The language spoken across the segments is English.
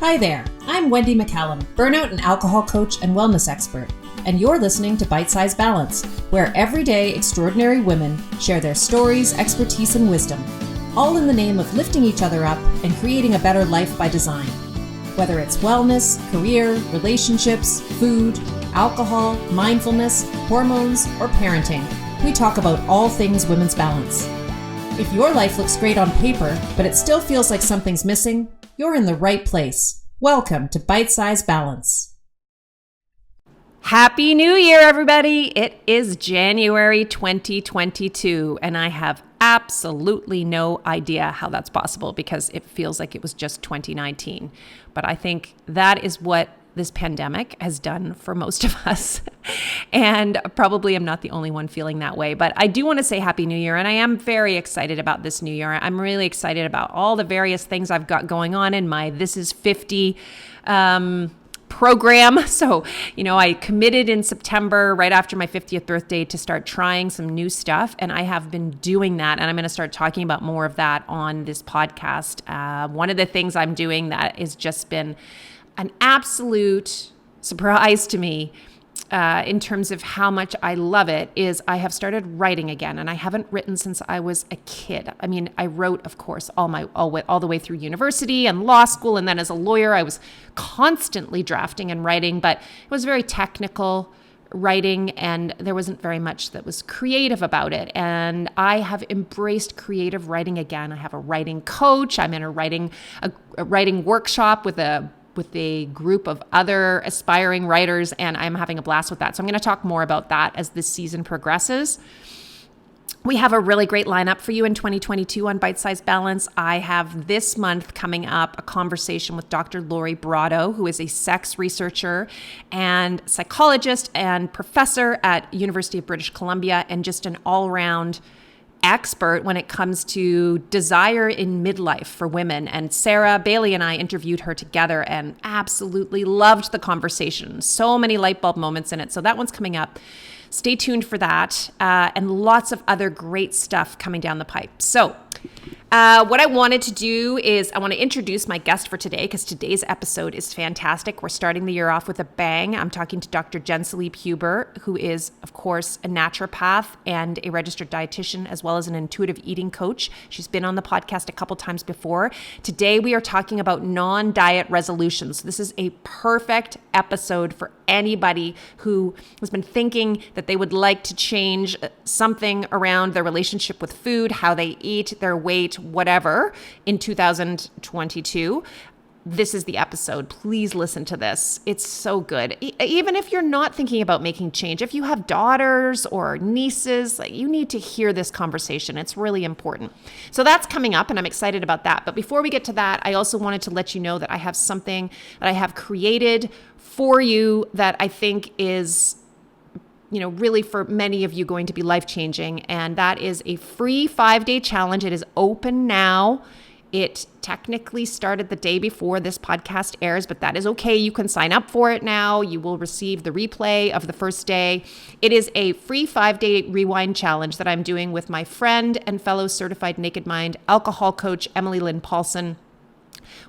Hi there, I'm Wendy McCallum, burnout and alcohol coach and wellness expert, and you're listening to Bite-Size Balance, where everyday extraordinary women share their stories, expertise, and wisdom, all in the name of lifting each other up and creating a better life by design. Whether it's wellness, career, relationships, food, alcohol, mindfulness, hormones, or parenting, we talk about all things women's balance. If your life looks great on paper, but it still feels like something's missing, you're in the right place. Welcome to Bite-Size Balance. Happy New Year, everybody. It is January 2022, and I have absolutely no idea how that's possible because it feels like it was just 2019. But I think that is what this pandemic has done for most of us. And probably I'm not the only one feeling that way, but I do want to say Happy New Year. And I am very excited about this new year. I'm really excited about all the various things I've got going on in my This Is 50 program. So, I committed in September, right after my 50th birthday, to start trying some new stuff. And I have been doing that. And I'm going to start talking about more of that on this podcast. One of the things I'm doing that has just been an absolute surprise to me in terms of how much I love it is I have started writing again, and I haven't written since I was a kid. I mean, I wrote, of course, all the way through university and law school, and then as a lawyer, I was constantly drafting and writing, but it was very technical writing, and there wasn't very much that was creative about it. And I have embraced creative writing again. I have a writing coach. I'm in a writing workshop with a group of other aspiring writers, and I'm having a blast with that. So I'm going to talk more about that as this season progresses. We have a really great lineup for you in 2022 on Bite-Size Balance. I have this month coming up a conversation with Dr. Lori Brotto, who is a sex researcher and psychologist and professor at University of British Columbia, and just an all-round expert when it comes to desire in midlife for women. And Sarah Bailey and I interviewed her together and absolutely loved the conversation. So many light bulb moments in it. So that one's coming up. Stay tuned for that, and lots of other great stuff coming down the pipe. So what I wanted to do is I want to introduce my guest for today, because today's episode is fantastic. We're starting the year off with a bang. I'm talking to Dr. Jenn Salib-Huber, who is, of course, a naturopath and a registered dietitian, as well as an intuitive eating coach. She's been on the podcast a couple times before. Today, we are talking about non-diet resolutions. This is a perfect episode for anybody who has been thinking that they would like to change something around their relationship with food, how they eat, their weight, whatever, in 2022. This is the episode. Please listen to this. It's so good. Even if you're not thinking about making change, if you have daughters or nieces, you need to hear this conversation. It's really important. So that's coming up, and I'm excited about that. But before we get to that, I also wanted to let you know that I have something that I have created for you that I think is really for many of you going to be life-changing. And that is a free 5-day challenge. It is open now. It technically started the day before this podcast airs, but that is okay. You can sign up for it now. You will receive the replay of the first day. It is a free 5-day rewind challenge that I'm doing with my friend and fellow certified Naked Mind alcohol coach, Emily Lynn Paulson.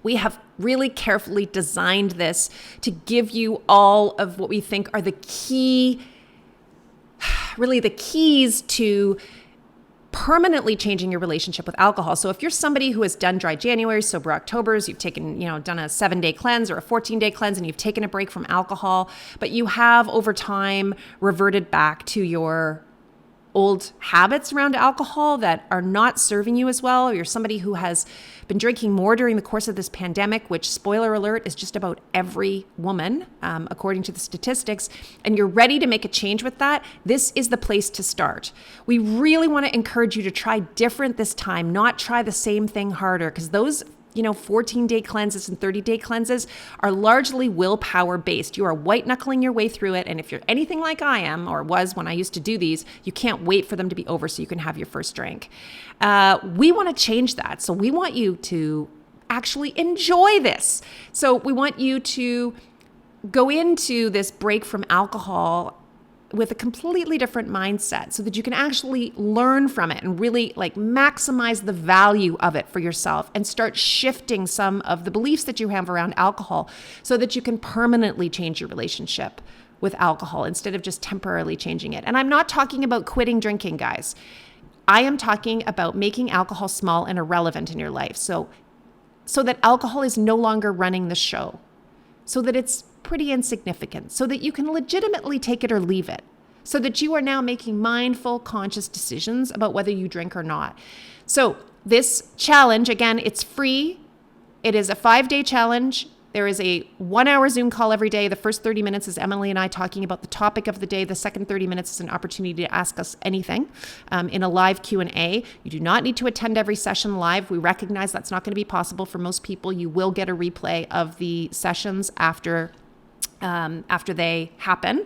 We have really carefully designed this to give you all of what we think are the keys to permanently changing your relationship with alcohol. So if you're somebody who has done dry January, sober Octobers, you've taken, done a 7-day cleanse or a 14-day cleanse, and you've taken a break from alcohol, but you have over time reverted back to your old habits around alcohol that are not serving you as well, or you're somebody who has been drinking more during the course of this pandemic, which, spoiler alert, is just about every woman, according to the statistics, and you're ready to make a change with that, this is the place to start. We really want to encourage you to try different this time, not try the same thing harder, because those 14-day cleanses and 30-day cleanses are largely willpower-based. You are white-knuckling your way through it, and if you're anything like I am, or was when I used to do these, you can't wait for them to be over so you can have your first drink. We want to change that, so we want you to actually enjoy this. So we want you to go into this break from alcohol with a completely different mindset so that you can actually learn from it and really like maximize the value of it for yourself and start shifting some of the beliefs that you have around alcohol so that you can permanently change your relationship with alcohol instead of just temporarily changing it. And I'm not talking about quitting drinking, guys. I am talking about making alcohol small and irrelevant in your life. So that alcohol is no longer running the show, so that it's pretty insignificant, so that you can legitimately take it or leave it, so that you are now making mindful, conscious decisions about whether you drink or not. So this challenge, again, it's free. It is a 5-day challenge. There is a 1-hour Zoom call every day. The first 30 minutes is Emily and I talking about the topic of the day. The second 30 minutes is an opportunity to ask us anything in a live Q&A. You do not need to attend every session live. We recognize that's not going to be possible for most people. You will get a replay of the sessions after they happen.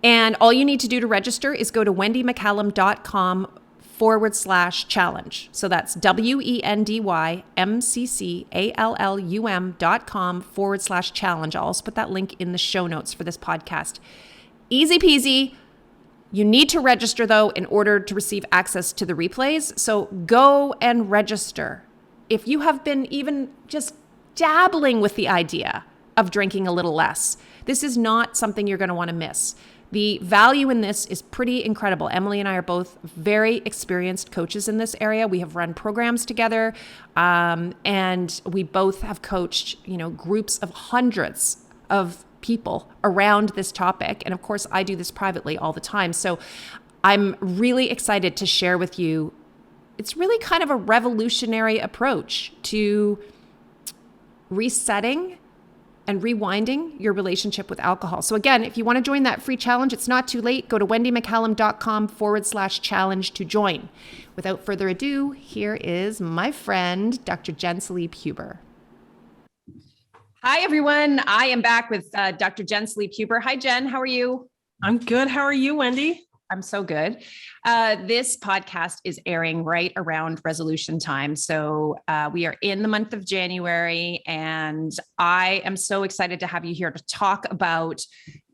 And all you need to do to register is go to wendymccallum.com/challenge. So that's wendymccallum.com/challenge. I'll also put that link in the show notes for this podcast. Easy peasy. You need to register though in order to receive access to the replays. So go and register. If you have been even just dabbling with the idea of drinking a little less, this is not something you're going to want to miss. The value in this is pretty incredible. Emily and I are both very experienced coaches in this area. We have run programs together, and we both have coached, groups of hundreds of people around this topic. And of course, I do this privately all the time. So I'm really excited to share with you. It's really kind of a revolutionary approach to resetting and rewinding your relationship with alcohol. So again, if you want to join that free challenge, it's not too late. Go to wendymccallum.com/challenge to join. Without further ado, here is my friend, Dr. Jenn Salib-Huber. Hi, everyone. I am back with Dr. Jenn Salib-Huber. Hi, Jen. How are you? I'm good. How are you, Wendy? I'm so good. This podcast is airing right around resolution time. So we are in the month of January, and I am so excited to have you here to talk about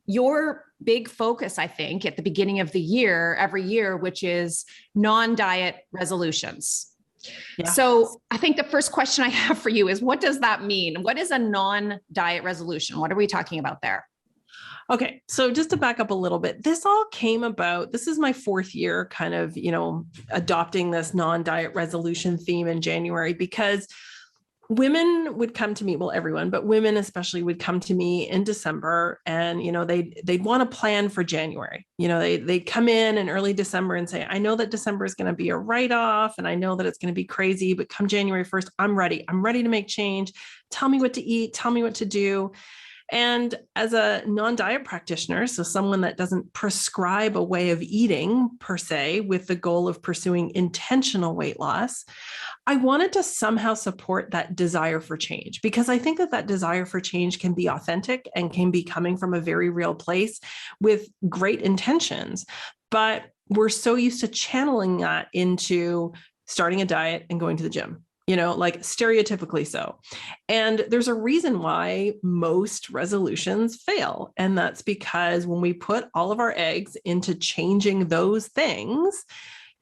your big focus, I think, at the beginning of the year, every year, which is non-diet resolutions. Yeah. So I think the first question I have for you is, what does that mean? What is a non-diet resolution? What are we talking about there? Okay. So just to back up a little bit, this all came about, this is my 4th year kind of, adopting this non-diet resolution theme in January, because women would come to me, well, everyone, but women especially would come to me in December and, they'd want to plan for January. They'd come in early December and say, I know that December is going to be a write-off and I know that it's going to be crazy, but come January 1st, I'm ready. I'm ready to make change. Tell me what to eat. Tell me what to do. And as a non-diet practitioner, so someone that doesn't prescribe a way of eating per se, with the goal of pursuing intentional weight loss, I wanted to somehow support that desire for change, because I think that desire for change can be authentic and can be coming from a very real place with great intentions. But we're so used to channeling that into starting a diet and going to the gym. Like stereotypically so. And there's a reason why most resolutions fail. And that's because when we put all of our eggs into changing those things,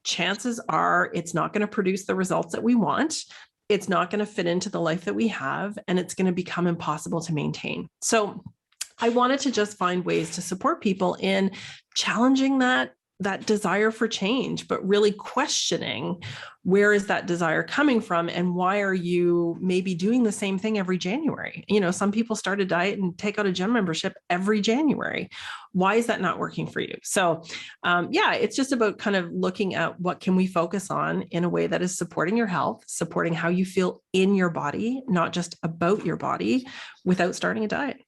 chances are it's not going to produce the results that we want. It's not going to fit into the life that we have, and it's going to become impossible to maintain. So I wanted to just find ways to support people in challenging that desire for change, but really questioning, where is that desire coming from and why are you maybe doing the same thing every January? Some people start a diet and take out a gym membership every January. Why is that not working for you? So it's just about kind of looking at what can we focus on in a way that is supporting your health, supporting how you feel in your body, not just about your body, without starting a diet.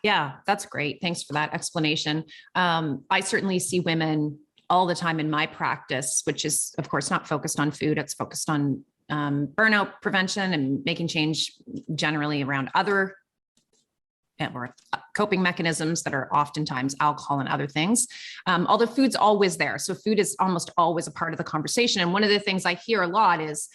Yeah, that's great. Thanks for that explanation. I certainly see women all the time in my practice, which is, of course, not focused on food. It's focused on burnout prevention and making change generally around other or coping mechanisms that are oftentimes alcohol and other things. Although food's always there. So food is almost always a part of the conversation. And one of the things I hear a lot is,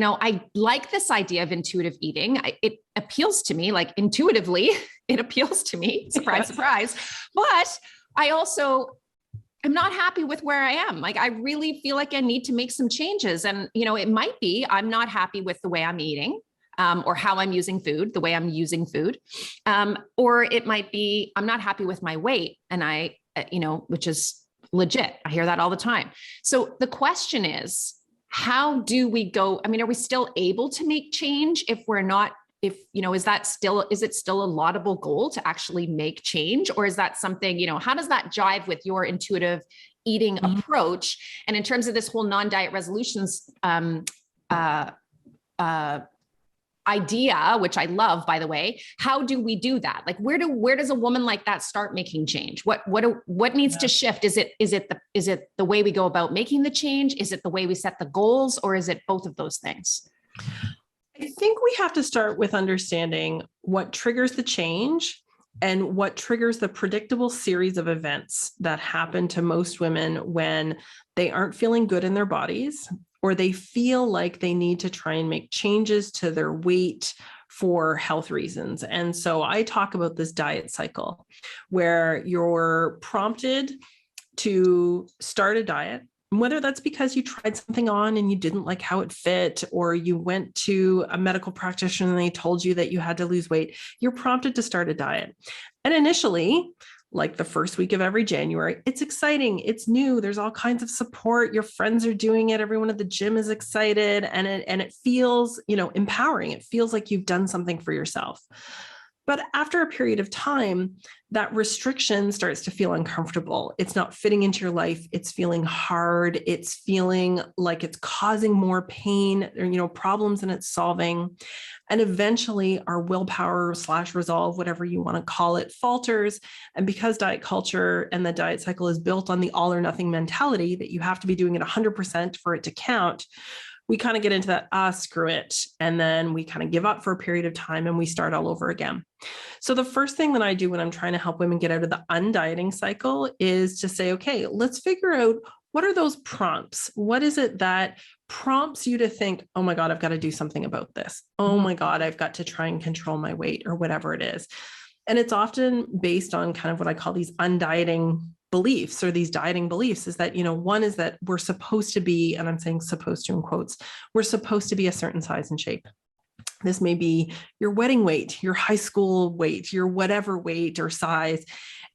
I like this idea of intuitive eating. It appeals to me, like intuitively, it appeals to me. Surprise, surprise. But I'm not happy with where I am. Like, I really feel like I need to make some changes. And, it might be, I'm not happy with the way I'm eating, or how I'm using food, the way I'm using food. Or it might be, I'm not happy with my weight. And which is legit. I hear that all the time. So the question is, how do we go? I mean, are we still able to make change if we're not, is it still a laudable goal to actually make change? Or is that something, how does that jive with your intuitive eating approach? And in terms of this whole non-diet resolutions, idea, which I love, by the way, how do we do that? Like, where does a woman like that start making change? What needs to shift? Is it the way we go about making the change? Is it the way we set the goals, or is it both of those things? I think we have to start with understanding what triggers the change and what triggers the predictable series of events that happen to most women when they aren't feeling good in their bodies, or they feel like they need to try and make changes to their weight for health reasons. And so I talk about this diet cycle where you're prompted to start a diet, whether that's because you tried something on and you didn't like how it fit, or you went to a medical practitioner and they told you that you had to lose weight. You're prompted to start a diet. And initially, like the first week of every January, it's exciting. It's new. There's all kinds of support. Your friends are doing it. Everyone at the gym is excited, and it feels, empowering. It feels like you've done something for yourself. But after a period of time, that restriction starts to feel uncomfortable. It's not fitting into your life. It's feeling hard. It's feeling like it's causing more pain, or, problems than it's solving. And eventually our willpower/resolve, whatever you want to call it, falters. And because diet culture and the diet cycle is built on the all or nothing mentality that you have to be doing it 100% for it to count, we kind of get into that, screw it. And then we kind of give up for a period of time and we start all over again. So the first thing that I do when I'm trying to help women get out of the undieting cycle is to say, okay, let's figure out, what are those prompts? What is it that prompts you to think, oh my God, I've got to do something about this. Oh my God, I've got to try and control my weight, or whatever it is. And it's often based on kind of what I call these undieting beliefs, or these dieting beliefs, is that, one is that we're supposed to be, and I'm saying supposed to in quotes, we're supposed to be a certain size and shape. This may be your wedding weight, your high school weight, your whatever weight or size.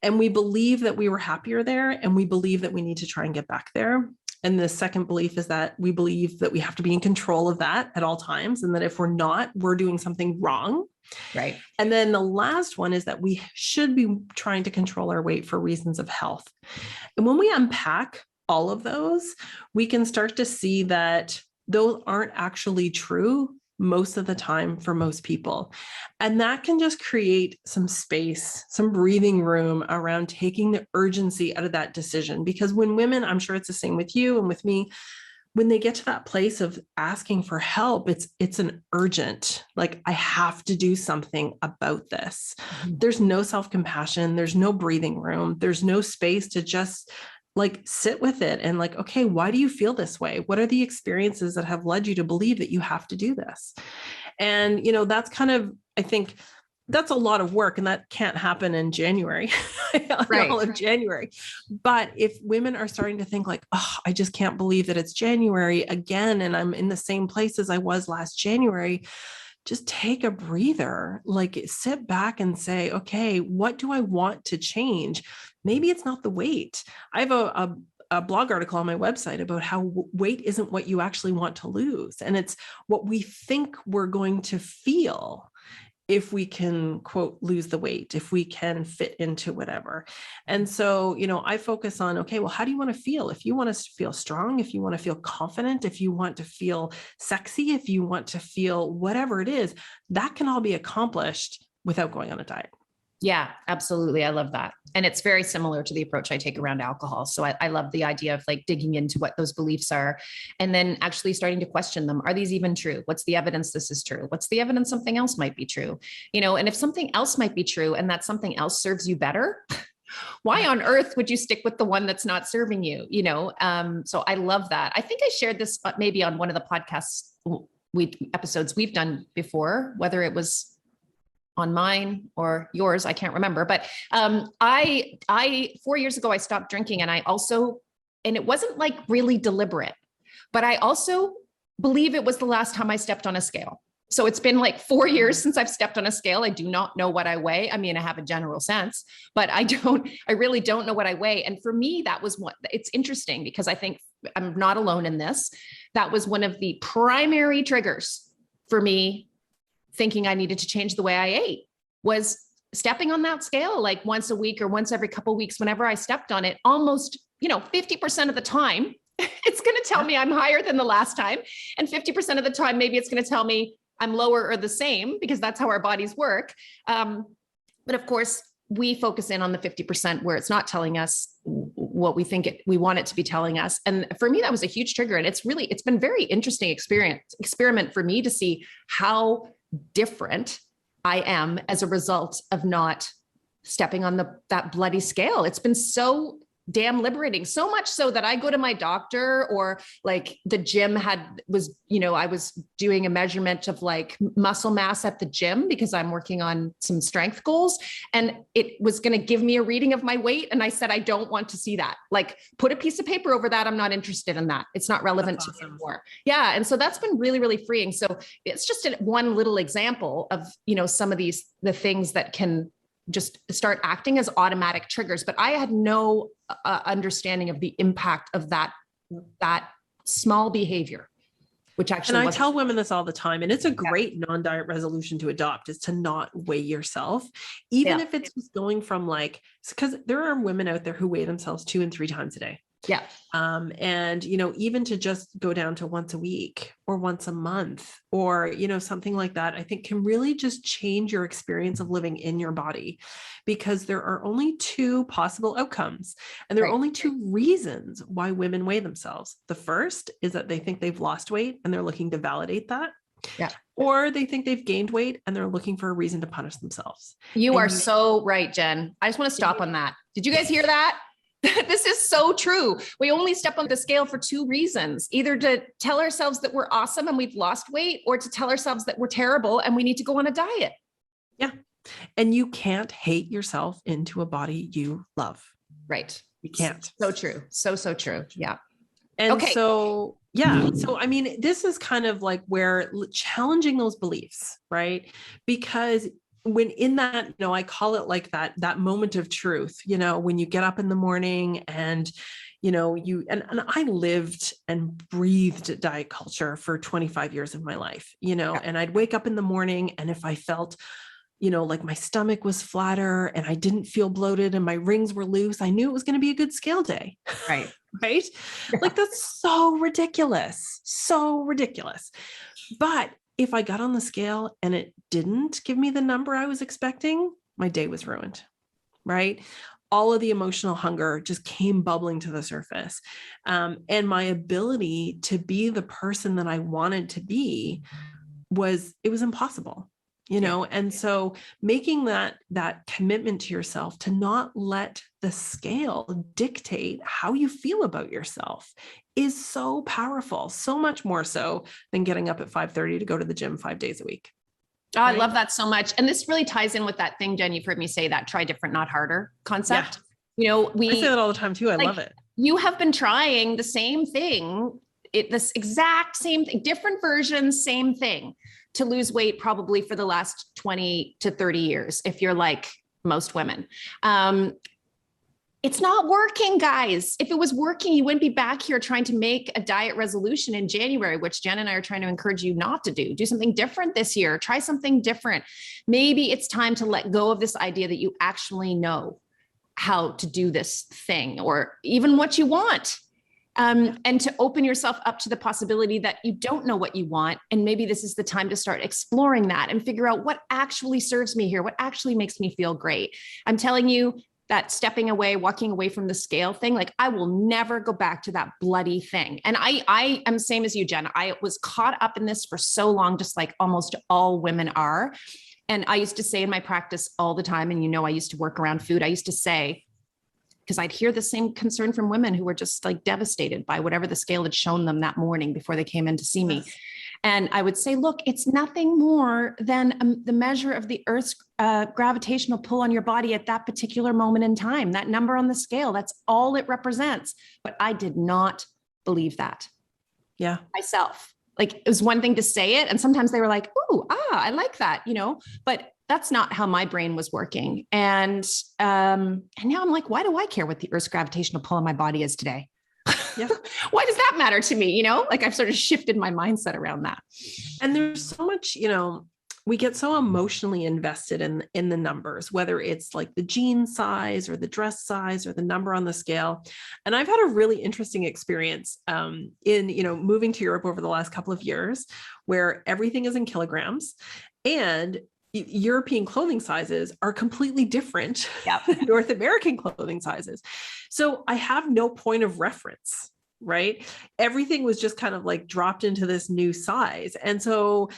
And we believe that we were happier there, and we believe that we need to try and get back there. And the second belief is that we believe that we have to be in control of that at all times, and that if we're not, we're doing something wrong. Right. And then the last one is that we should be trying to control our weight for reasons of health. And when we unpack all of those, we can start to see that those aren't actually true most of the time for most people. And that can just create some space, some breathing room around taking the urgency out of that decision. Because when women, I'm sure it's the same with you and with me, when they get to that place of asking for help, it's an urgent, like, I have to do something about this. There's no self-compassion. There's no breathing room. There's no space to just sit with it and okay, why do you feel this way? What are the experiences that have led you to believe that you have to do this? And, that's kind of, I think that's a lot of work, and that can't happen in January, right. all of January. But if women are starting to think oh, I just can't believe that it's January again, and I'm in the same place as I was last January, just take a breather, sit back and say, okay, what do I want to change? Maybe it's not the weight. I have a blog article on my website about how weight isn't what you actually want to lose. And it's what we think we're going to feel if we can, quote, lose the weight, if we can fit into whatever. And so, I focus on, okay, well, how do you want to feel? If you want to feel strong, if you want to feel confident, if you want to feel sexy, if you want to feel whatever it is, that can all be accomplished without going on a diet. Yeah, absolutely. I love that. And it's very similar to the approach I take around alcohol. So I love the idea of digging into what those beliefs are, and then actually starting to question them. Are these even true? What's the evidence this is true? What's the evidence something else might be true? And if something else might be true and that something else serves you better, why on earth would you stick with the one that's not serving you? So I love that. I think I shared this maybe on one of the podcasts episodes we've done before, whether it was on mine or yours, I can't remember, but I 4 years ago, I stopped drinking, and and it wasn't like really deliberate, but I also believe it was the last time I stepped on a scale. So it's been like 4 years since I've stepped on a scale. I do not know what I weigh. I mean, I have a general sense, but I really don't know what I weigh. And for me, that was it's interesting because I think I'm not alone in this. That was one of the primary triggers for me thinking I needed to change the way I ate, was stepping on that scale like once a week or once every couple of weeks. Whenever I stepped on it, almost, 50% of the time, it's going to tell me I'm higher than the last time. And 50% of the time, maybe it's going to tell me I'm lower or the same, because that's how our bodies work. But of course, we focus in on the 50% where it's not telling us what we think we want it to be telling us. And for me, that was a huge trigger. And it's been very interesting experiment for me to see how different I am as a result of not stepping on that bloody scale. It's been so damn liberating, so much so that I go to my doctor, or like the gym I was doing a measurement of like muscle mass at the gym because I'm working on some strength goals, and it was going to give me a reading of my weight. And I said, I don't want to see that. Like, put a piece of paper over that. I'm not interested in that. It's not relevant to me anymore. Yeah. And so that's been really, really freeing. So it's just one little example of, some of the things that can just start acting as automatic triggers. But I had no understanding of the impact of that small behavior, which actually. And I tell women this all the time, and it's a great non-diet resolution to adopt, is to not weigh yourself, even if it's going from because there are women out there who weigh themselves 2 and 3 times a day. Yeah. And, even to just go down to once a week or once a month or, something like that, I think can really just change your experience of living in your body, because there are only 2 possible outcomes, and there are only 2 reasons why women weigh themselves. The first is that they think they've lost weight and they're looking to validate that. Yeah. Or they think they've gained weight and they're looking for a reason to punish themselves. You are so right, Jen. I just want to stop on that. Did you guys hear that? This is so true. We only step on the scale for 2 reasons, either to tell ourselves that we're awesome and we've lost weight, or to tell ourselves that we're terrible and we need to go on a diet. Yeah. And you can't hate yourself into a body you love. Right. You can't. So true. So true. Yeah. And so, yeah. So, I mean, this is kind of like where challenging those beliefs, right? Because when in that, I call it like that moment of truth, when you get up in the morning and, and I lived and breathed diet culture for 25 years of my life, and I'd wake up in the morning, and if I felt, like my stomach was flatter and I didn't feel bloated and my rings were loose, I knew it was going to be a good scale day. Right. Right. Yeah. Like, that's so ridiculous. So ridiculous. But if I got on the scale and it didn't give me the number I was expecting, my day was ruined, right? All of the emotional hunger just came bubbling to the surface. And my ability to be the person that I wanted to be was impossible, And so making that commitment to yourself to not let the scale dictate how you feel about yourself is so powerful, so much more so than getting up at 5:30 to go to the gym 5 days a week. Oh, right? I love that so much. And this really ties in with that thing, Jen, you've heard me say, that try different, not harder concept. Yeah. I say that all the time too. I love it. You have been trying the same thing, this exact same thing, different versions, same thing, to lose weight probably for the last 20 to 30 years, if you're like most women. It's not working, guys. If it was working, you wouldn't be back here trying to make a diet resolution in January, which Jen and I are trying to encourage you not to do. Do something different this year. Try something different. Maybe it's time to let go of this idea that you actually know how to do this thing, or even what you want. And to open yourself up to the possibility that you don't know what you want. And maybe this is the time to start exploring that and figure out what actually serves me here, what actually makes me feel great. I'm telling you, that stepping away, walking away from the scale thing, like, I will never go back to that bloody thing. And I am same as you, Jen. I was caught up in this for so long, just like almost all women are. And I used to say in my practice all the time, and I used to work around food. I used to say, because I'd hear the same concern from women who were just like devastated by whatever the scale had shown them that morning before they came in to see me. And I would say, look, it's nothing more than the measure of the Earth's gravitational pull on your body at that particular moment in time. That number on the scale, that's all it represents. But I did not believe that. Yeah. Myself. Like, it was one thing to say it. And sometimes they were like, ooh, I like that, but that's not how my brain was working. And now I'm like, why do I care what the Earth's gravitational pull on my body is today? Yeah. Why does that matter to me? Like, I've sort of shifted my mindset around that. And there's so much, we get so emotionally invested in the numbers, whether it's like the jean size or the dress size or the number on the scale. And I've had a really interesting experience in moving to Europe over the last couple of years, where everything is in kilograms, and European clothing sizes are completely different than North American clothing sizes. So I have no point of reference, right? Everything was just kind of like dropped into this new size. And so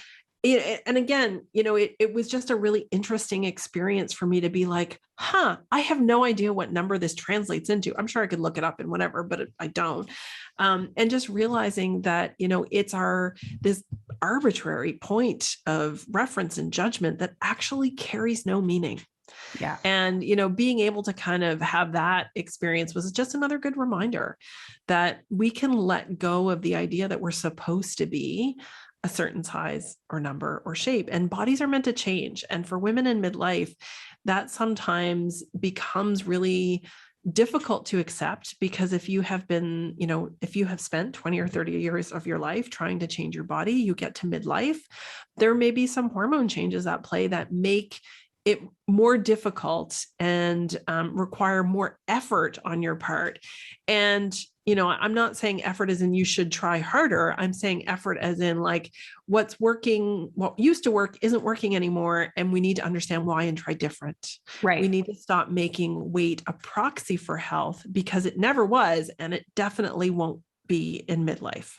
and again, it was just a really interesting experience for me to be like, I have no idea what number this translates into. I'm sure I could look it up and whatever, but I don't. And just realizing that, it's this arbitrary point of reference and judgment that actually carries no meaning. Yeah. And, being able to kind of have that experience was just another good reminder that we can let go of the idea that we're supposed to be a certain size or number or shape, and bodies are meant to change. And for women in midlife, that sometimes becomes really difficult to accept, because if you have spent 20 or 30 years of your life trying to change your body, you get to midlife, there may be some hormone changes at play that make it more difficult and require more effort on your part. And, I'm not saying effort as in you should try harder. I'm saying effort as in like what used to work isn't working anymore. And we need to understand why and try different. Right. We need to stop making weight a proxy for health, because it never was. And it definitely won't be in midlife.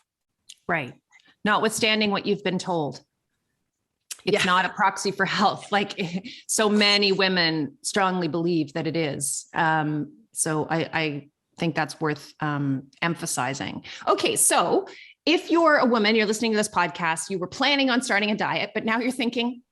Right. Notwithstanding what you've been told. It's not a proxy for health. Like, so many women strongly believe that it is. So I think that's worth emphasizing. Okay. So if you're a woman, you're listening to this podcast, you were planning on starting a diet, but now you're thinking,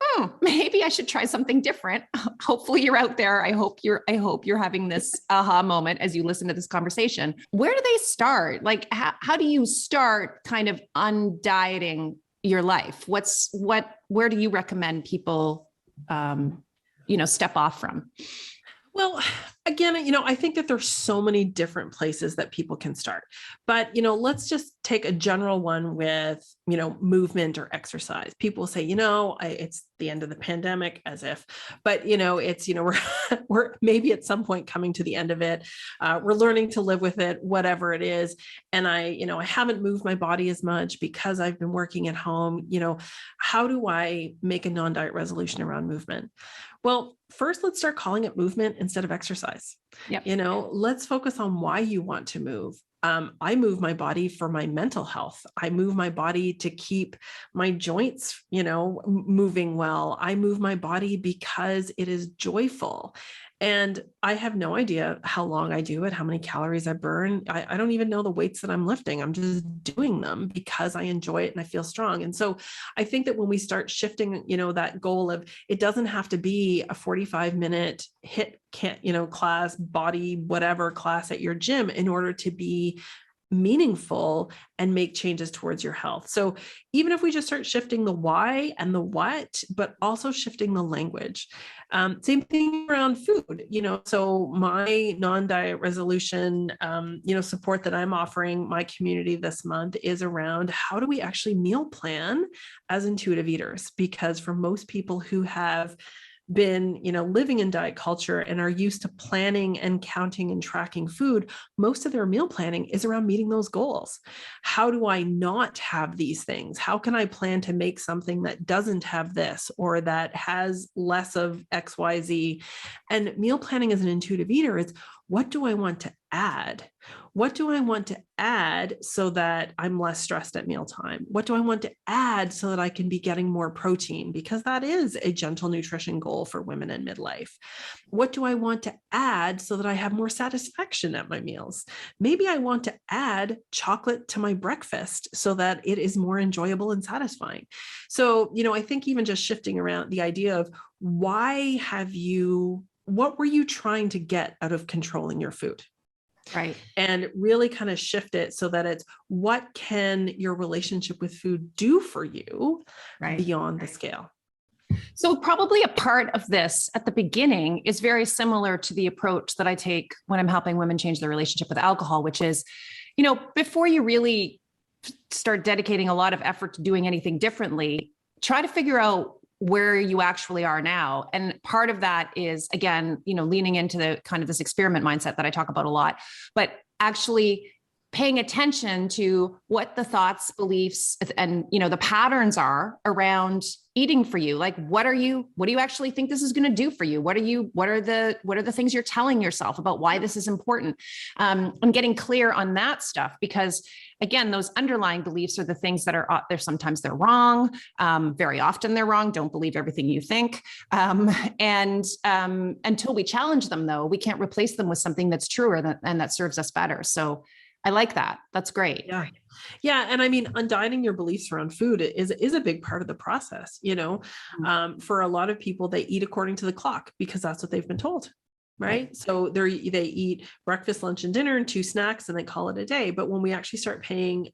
maybe I should try something different. Hopefully you're out there. I hope you're having this aha moment as you listen to this conversation. Where do they start? Like, how do you start kind of undieting your life? Where do you recommend people, step off from? Well, again, I think that there's so many different places that people can start, but, let's just take a general one with, movement or exercise. People say, it's the end of the pandemic, as if, but, it's, we're maybe at some point coming to the end of it. We're learning to live with it, whatever it is. And I haven't moved my body as much because I've been working at home. How do I make a non-diet resolution around movement? Well, first, let's start calling it movement instead of exercise. Yep. Let's focus on why you want to move. I move my body for my mental health. I move my body to keep my joints, moving well. I move my body because it is joyful. And I have no idea how long I do it, how many calories I burn. I don't even know the weights that I'm lifting. I'm just doing them because I enjoy it and I feel strong. And so I think that when we start shifting, that goal of, it doesn't have to be a 45-minute class, body, whatever class at your gym in order to be meaningful and make changes towards your health. So even if we just start shifting the why and the what, but also shifting the language, same thing around food, so my non-diet resolution, support that I'm offering my community this month is around how do we actually meal plan as intuitive eaters? Because for most people who have been, living in diet culture and are used to planning and counting and tracking food, most of their meal planning is around meeting those goals. How do I not have these things? How can I plan to make something that doesn't have this or that has less of XYZ? And meal planning as an intuitive eater is, what do I want to add? What do I want to add so that I'm less stressed at mealtime? What do I want to add so that I can be getting more protein? Because that is a gentle nutrition goal for women in midlife. What do I want to add so that I have more satisfaction at my meals? Maybe I want to add chocolate to my breakfast so that it is more enjoyable and satisfying. So, I think even just shifting around the idea of what were you trying to get out of controlling your food? Right. And really kind of shift it so that it's what can your relationship with food do for you beyond the scale? So probably a part of this at the beginning is very similar to the approach that I take when I'm helping women change their relationship with alcohol, which is, before you really start dedicating a lot of effort to doing anything differently, try to figure out where you actually are now. And part of that is, again, leaning into the kind of this experiment mindset that I talk about a lot, but actually paying attention to what the thoughts, beliefs, and, the patterns are around eating for you. Like, what do you actually think this is going to do for you? What are the things you're telling yourself about why this is important? And getting clear on that stuff, because again, those underlying beliefs are the things that are there. Sometimes they're wrong. Very often they're wrong. Don't believe everything you think. And until we challenge them, though, we can't replace them with something that's truer and that serves us better. So I like that. That's great. Yeah. Yeah. And I mean, undieting your beliefs around food is a big part of the process. For a lot of people, they eat according to the clock because that's what they've been told. Right. So they eat breakfast, lunch, and dinner and 2 snacks and they call it a day. But when we actually start paying,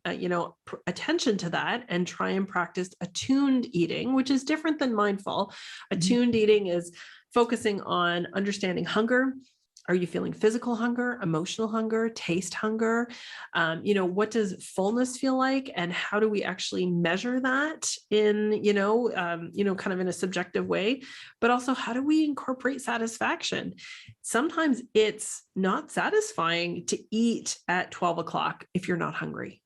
attention to that and try and practice attuned eating, which is different than mindful, attuned eating is focusing on understanding hunger. Are you feeling physical hunger, emotional hunger, taste hunger? What does fullness feel like? And how do we actually measure that in, kind of in a subjective way, but also how do we incorporate satisfaction? Sometimes it's not satisfying to eat at 12 o'clock if you're not hungry.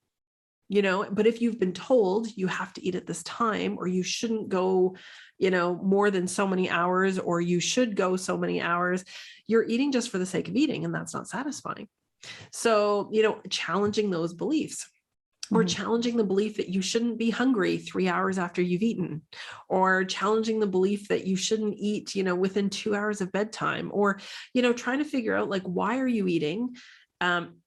But if you've been told you have to eat at this time, or you shouldn't go, more than so many hours, or you should go so many hours, you're eating just for the sake of eating, and that's not satisfying. So, challenging those beliefs, or challenging the belief that you shouldn't be hungry 3 hours after you've eaten, or challenging the belief that you shouldn't eat, within 2 hours of bedtime, or, trying to figure out, like, why are you eating?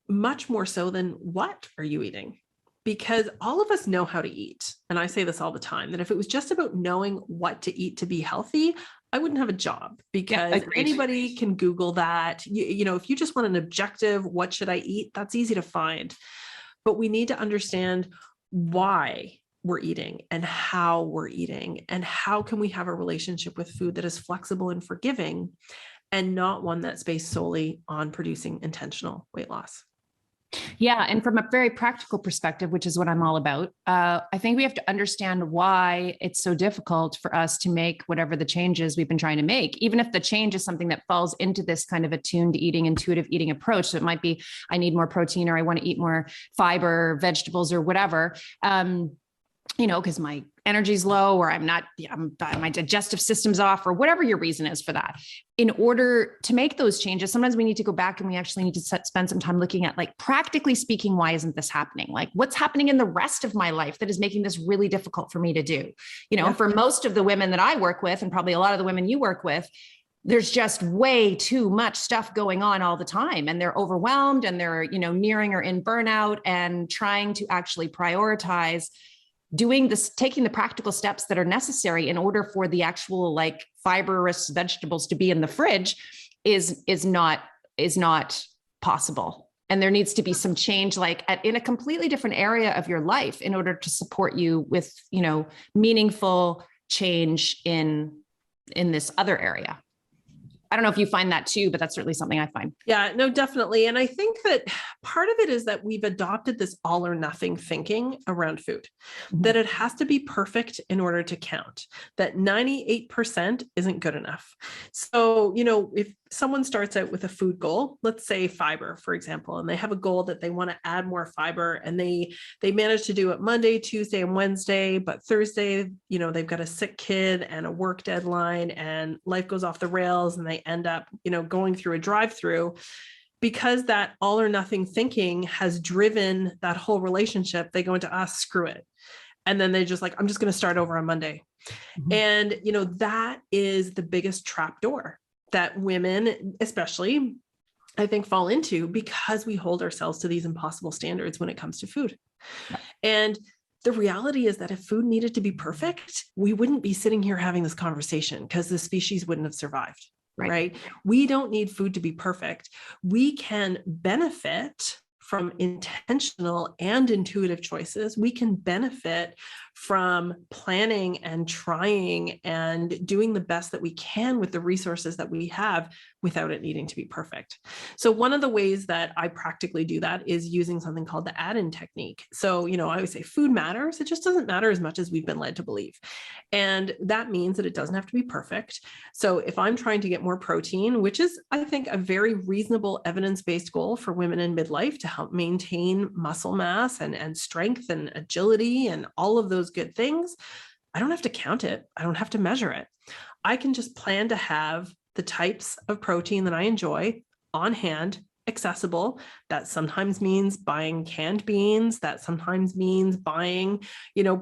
Much more so than what are you eating? Because all of us know how to eat. And I say this all the time, that if it was just about knowing what to eat to be healthy, I wouldn't have a job, because anybody can Google that. If you just want an objective, what should I eat? That's easy to find. But we need to understand why we're eating and how we're eating, and how can we have a relationship with food that is flexible and forgiving, and not one that's based solely on producing intentional weight loss. Yeah. And from a very practical perspective, which is what I'm all about, I think we have to understand why it's so difficult for us to make whatever the changes we've been trying to make, even if the change is something that falls into this kind of attuned eating, intuitive eating approach. So it might be, I need more protein, or I want to eat more fiber, vegetables, or whatever. Because my energy's low, or my digestive system's off, or whatever your reason is for that. In order to make those changes, sometimes we need to go back and we actually need to spend some time looking at, like, practically speaking, why isn't this happening? Like, what's happening in the rest of my life that is making this really difficult for me to do? For most of the women that I work with, and probably a lot of the women you work with, there's just way too much stuff going on all the time, and they're overwhelmed, and they're, nearing or in burnout, and trying to actually prioritize doing this, taking the practical steps that are necessary in order for the actual, like, fibrous vegetables to be in the fridge is not possible. And there needs to be some change, like in a completely different area of your life, in order to support you with, meaningful change in this other area. I don't know if you find that too, but that's certainly something I find. Yeah, no, definitely. And I think that part of it is that we've adopted this all or nothing thinking around food, that it has to be perfect in order to count, that 98% isn't good enough. So, if someone starts out with a food goal, let's say fiber, for example, and they have a goal that they want to add more fiber, and they manage to do it Monday, Tuesday, and Wednesday, but Thursday, they've got a sick kid and a work deadline, and life goes off the rails, and they end up, going through a drive-through. because that all or nothing thinking has driven that whole relationship, they go into, screw it. And then they just like, I'm just going to start over on Monday. Mm-hmm. And, that is the biggest trap door that women, especially, I think, fall into, because we hold ourselves to these impossible standards when it comes to food. Right. And the reality is that if food needed to be perfect, we wouldn't be sitting here having this conversation, because the species wouldn't have survived. Right? We don't need food to be perfect. We can benefit from intentional and intuitive choices. We can benefit from planning and trying and doing the best that we can with the resources that we have without it needing to be perfect. So one of the ways that I practically do that is using something called the add-in technique. So, I always say food matters. It just doesn't matter as much as we've been led to believe. And that means that it doesn't have to be perfect. So if I'm trying to get more protein, which is, I think, a very reasonable evidence-based goal for women in midlife to help maintain muscle mass and strength and agility and all of those good things, I don't have to count it. I don't have to measure it. I can just plan to have the types of protein that I enjoy on hand, accessible. That sometimes means buying canned beans. That sometimes means buying,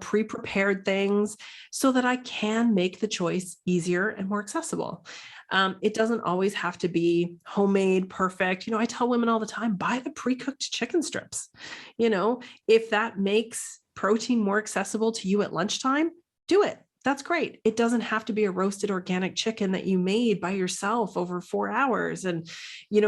pre-prepared things, so that I can make the choice easier and more accessible. It doesn't always have to be homemade, perfect. I tell women all the time, buy the pre-cooked chicken strips. If that makes protein more accessible to you at lunchtime, do it. That's great. It doesn't have to be a roasted organic chicken that you made by yourself over 4 hours and,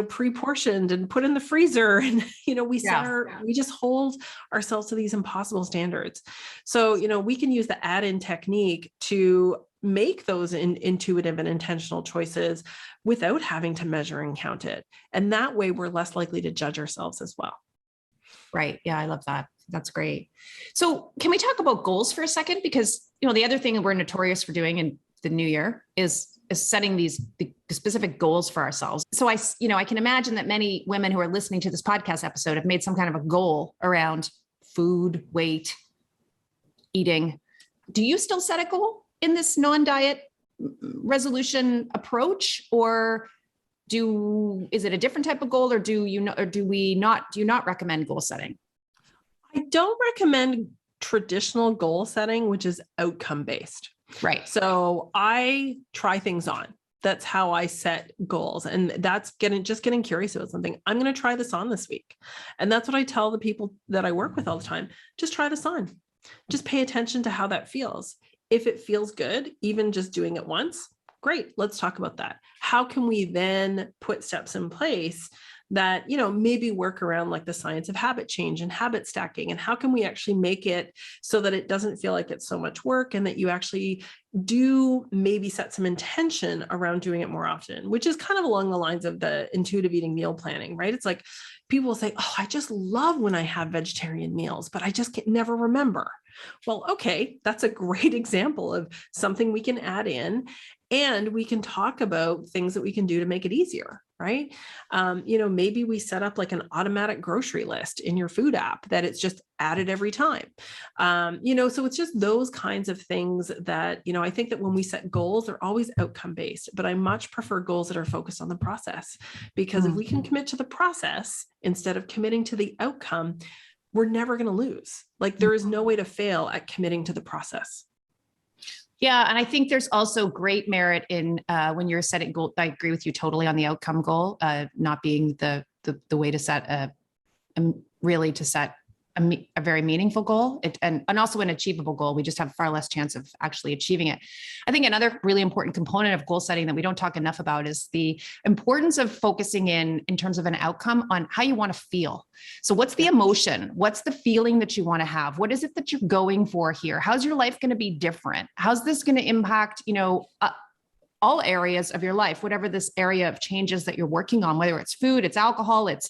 pre-portioned and put in the freezer. And, we just hold ourselves to these impossible standards. So, we can use the add-in technique to make those intuitive and intentional choices without having to measure and count it. And that way we're less likely to judge ourselves as well. Right. Yeah, I love that. That's great. So can we talk about goals for a second? Because, the other thing we're notorious for doing in the new year is setting the specific goals for ourselves. So I can imagine that many women who are listening to this podcast episode have made some kind of a goal around food, weight, eating. Do you still set a goal in this non-diet resolution approach, or is it a different type of goal, or do you not recommend goal setting? I don't recommend traditional goal setting, which is outcome based. Right. So I try things on. That's how I set goals. And that's getting curious about something. I'm going to try this on this week. And that's what I tell the people that I work with all the time. Just try this on. Just pay attention to how that feels. If it feels good, even just doing it once, great. Let's talk about that. How can we then put steps in place that, maybe work around like the science of habit change and habit stacking? And how can we actually make it so that it doesn't feel like it's so much work, and that you actually do maybe set some intention around doing it more often, which is kind of along the lines of the intuitive eating meal planning, right? It's like people will say, oh, I just love when I have vegetarian meals, but I just can never remember. Well, okay, that's a great example of something we can add in, and we can talk about things that we can do to make it easier, right? Maybe we set up like an automatic grocery list in your food app that it's just added every time. So it's just those kinds of things that, I think that when we set goals, they're always outcome based, but I much prefer goals that are focused on the process, because if we can commit to the process instead of committing to the outcome, we're never going to lose. Like, there is no way to fail at committing to the process. Yeah. And I think there's also great merit in when you're setting goal. I agree with you totally on the outcome goal, not being the way to set really to set a very meaningful goal and also an achievable goal. We just have far less chance of actually achieving it. I think another really important component of goal setting that we don't talk enough about is the importance of focusing in terms of an outcome on how you want to feel. So what's the emotion? What's the feeling that you want to have? What is it that you're going for here? How's your life going to be different? How's this going to impact, all areas of your life, whatever this area of changes that you're working on, whether it's food, it's alcohol, it's,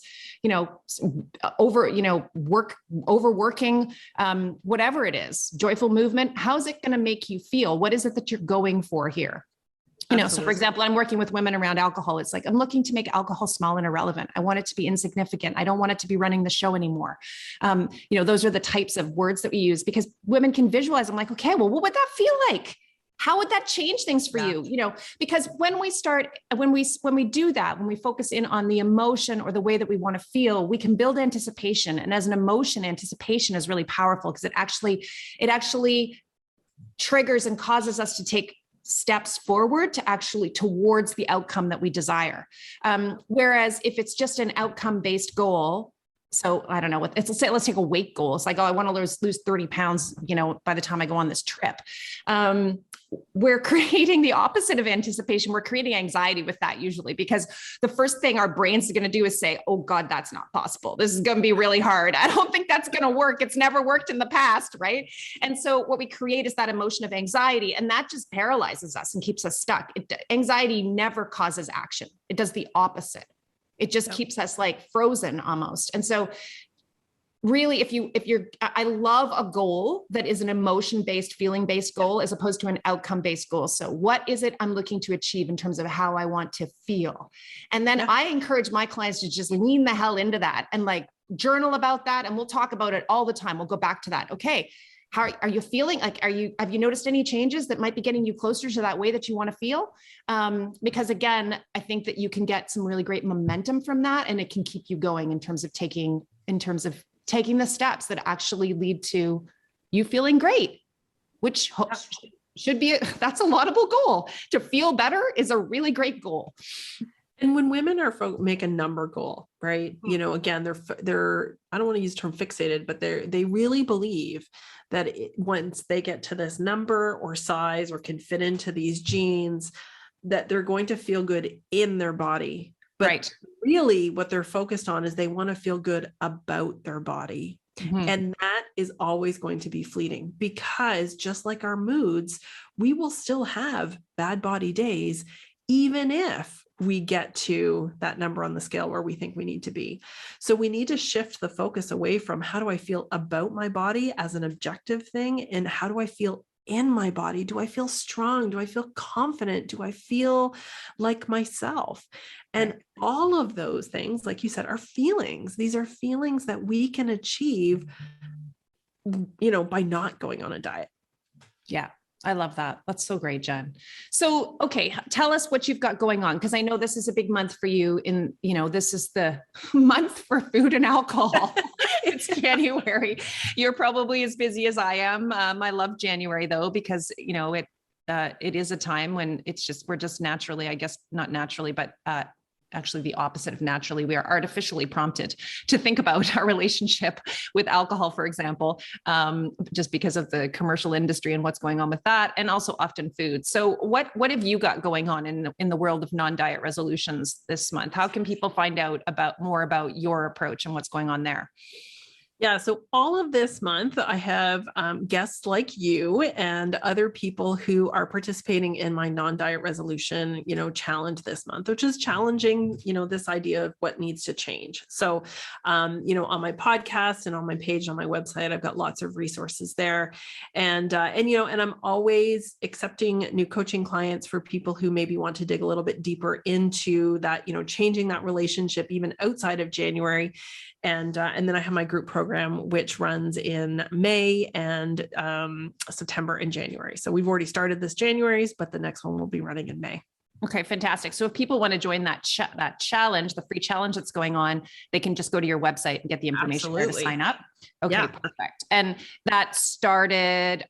overworking, whatever it is, joyful movement. How's it going to make you feel? What is it that you're going for here? So for example, I'm working with women around alcohol. It's like, I'm looking to make alcohol small and irrelevant. I want it to be insignificant. I don't want it to be running the show anymore. Those are the types of words that we use because women can visualize. I'm like, okay, well, what would that feel like How would that change things for you? Because when we do that, when we focus in on the emotion or the way that we want to feel, we can build anticipation. And as an emotion, anticipation is really powerful because it actually triggers and causes us to take steps forward towards the outcome that we desire. Whereas if it's just an outcome-based goal, so I don't know what let's take a weight goal. It's like, oh, I want to lose 30 pounds, by the time I go on this trip. We're creating the opposite of anticipation. We're creating anxiety with that usually, because the first thing our brains are going to do is say, oh God, that's not possible. This is going to be really hard. I don't think that's going to work. It's never worked in the past. Right. And so what we create is that emotion of anxiety, and that just paralyzes us and keeps us stuck. Anxiety never causes action. It does the opposite. It just keeps us like frozen almost. And so really, I love a goal that is an emotion-based, feeling-based goal as opposed to an outcome-based goal. So what is it I'm looking to achieve in terms of how I want to feel? And then I encourage my clients to just lean the hell into that and like journal about that. And we'll talk about it all the time. We'll go back to that. Okay. How are you feeling? Like, have you noticed any changes that might be getting you closer to that way that you want to feel? Because again, I think that you can get some really great momentum from that, and it can keep you going in terms of taking the steps that actually lead to you feeling great, which should be, that's a laudable goal. To feel better is a really great goal. And when women make a number goal, right? Again, they're, I don't want to use the term fixated, but they really believe that once they get to this number or size or can fit into these jeans, that they're going to feel good in their body. But really what they're focused on is they want to feel good about their body. Mm-hmm. And that is always going to be fleeting, because just like our moods, we will still have bad body days, even if we get to that number on the scale where we think we need to be. So we need to shift the focus away from how do I feel about my body as an objective thing, and how do I feel in my body? Do I feel strong? Do I feel confident? Do I feel like myself? And all of those things, like you said, are feelings. These are feelings that we can achieve, by not going on a diet. Yeah. I love that. That's so great, Jenn. So, okay, tell us what you've got going on, because I know this is a big month for you. This is the month for food and alcohol. It's January. You're probably as busy as I am. I love January though, because it is a time when we're just naturally, I guess not naturally, but actually the opposite of naturally, we are artificially prompted to think about our relationship with alcohol, for example, just because of the commercial industry and what's going on with that, and also often food. So what have you got going on in the world of non-diet resolutions this month? How can people find out more about your approach and what's going on there? Yeah. So all of this month, I have guests like you and other people who are participating in my non-diet resolution, challenge this month, which is challenging, this idea of what needs to change. So, on my podcast and on my page, on my website, I've got lots of resources there. And I'm always accepting new coaching clients for people who maybe want to dig a little bit deeper into that, changing that relationship even outside of January. And then I have my group program, which runs in May and September and January. So we've already started this January's, but the next one will be running in May. Okay, fantastic. So if people want to join that challenge, the free challenge that's going on, they can just go to your website and get the information there to sign up. Okay, perfect. And that started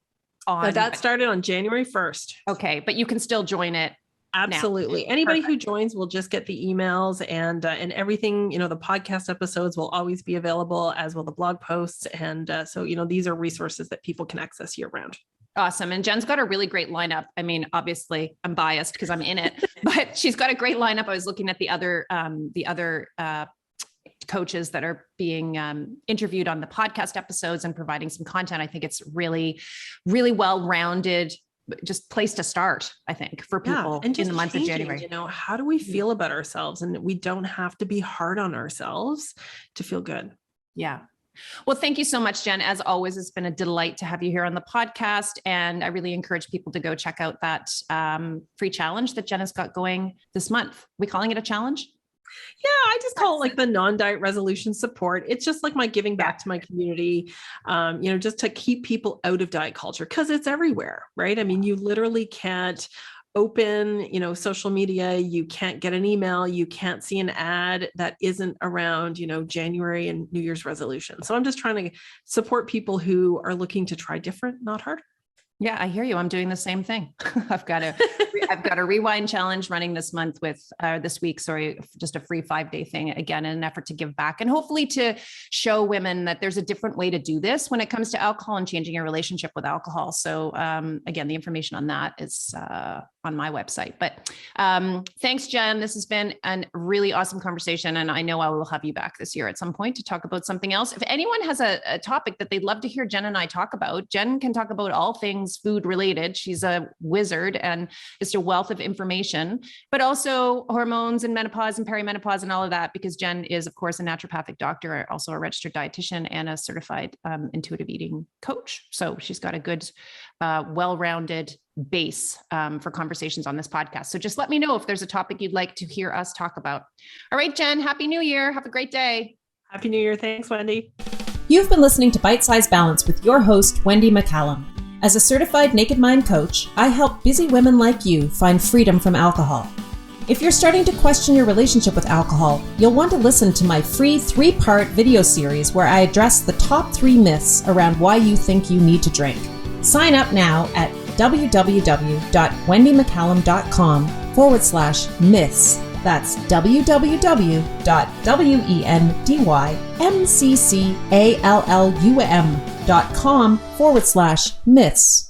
on January 1st. Okay, but you can still join it. Absolutely. Now. Anybody who joins will just get the emails and everything, the podcast episodes will always be available, as will the blog posts. And so, these are resources that people can access year round. Awesome. And Jenn's got a really great lineup. I mean, obviously I'm biased because I'm in it, but she's got a great lineup. I was looking at the other coaches that are being interviewed on the podcast episodes and providing some content. I think it's really, really well-rounded, just place to start, I think, for people in the month of January. How do we feel about ourselves? And we don't have to be hard on ourselves to feel good. Yeah. Well, thank you so much, Jenn. As always, it's been a delight to have you here on the podcast. And I really encourage people to go check out that free challenge that Jenn has got going this month. Are we calling it a challenge? Yeah, I just call it like the non-diet resolution support. It's just like my giving back to my community, just to keep people out of diet culture, because it's everywhere, right? I mean, you literally can't open, social media, you can't get an email, you can't see an ad that isn't around, January and New Year's resolution. So I'm just trying to support people who are looking to try different, not harder. Yeah, I hear you. I'm doing the same thing. I've got a rewind challenge running this week, just a free 5-day thing, again, in an effort to give back and hopefully to show women that there's a different way to do this when it comes to alcohol and changing your relationship with alcohol. So again, the information on that is on my website. But thanks, Jen. This has been a really awesome conversation. And I know I will have you back this year at some point to talk about something else. If anyone has a topic that they'd love to hear Jen and I talk about, Jen can talk about all things food related. She's a wizard and just a wealth of information, but also hormones and menopause and perimenopause and all of that, because Jen is, of course, a naturopathic doctor, also a registered dietitian and a certified intuitive eating coach. So she's got a good, well-rounded base for conversations on this podcast. So just let me know if there's a topic you'd like to hear us talk about. All right, Jen, Happy New Year. Have a great day. Happy New Year. Thanks, Wendy. You've been listening to Bite Size Balance with your host, Wendy McCallum. As a certified Naked Mind coach, I help busy women like you find freedom from alcohol. If you're starting to question your relationship with alcohol, you'll want to listen to my free 3-part video series where I address the top 3 myths around why you think you need to drink. Sign up now at www.wendymccallum.com/myths. That's www.wendymccallum.com/myths.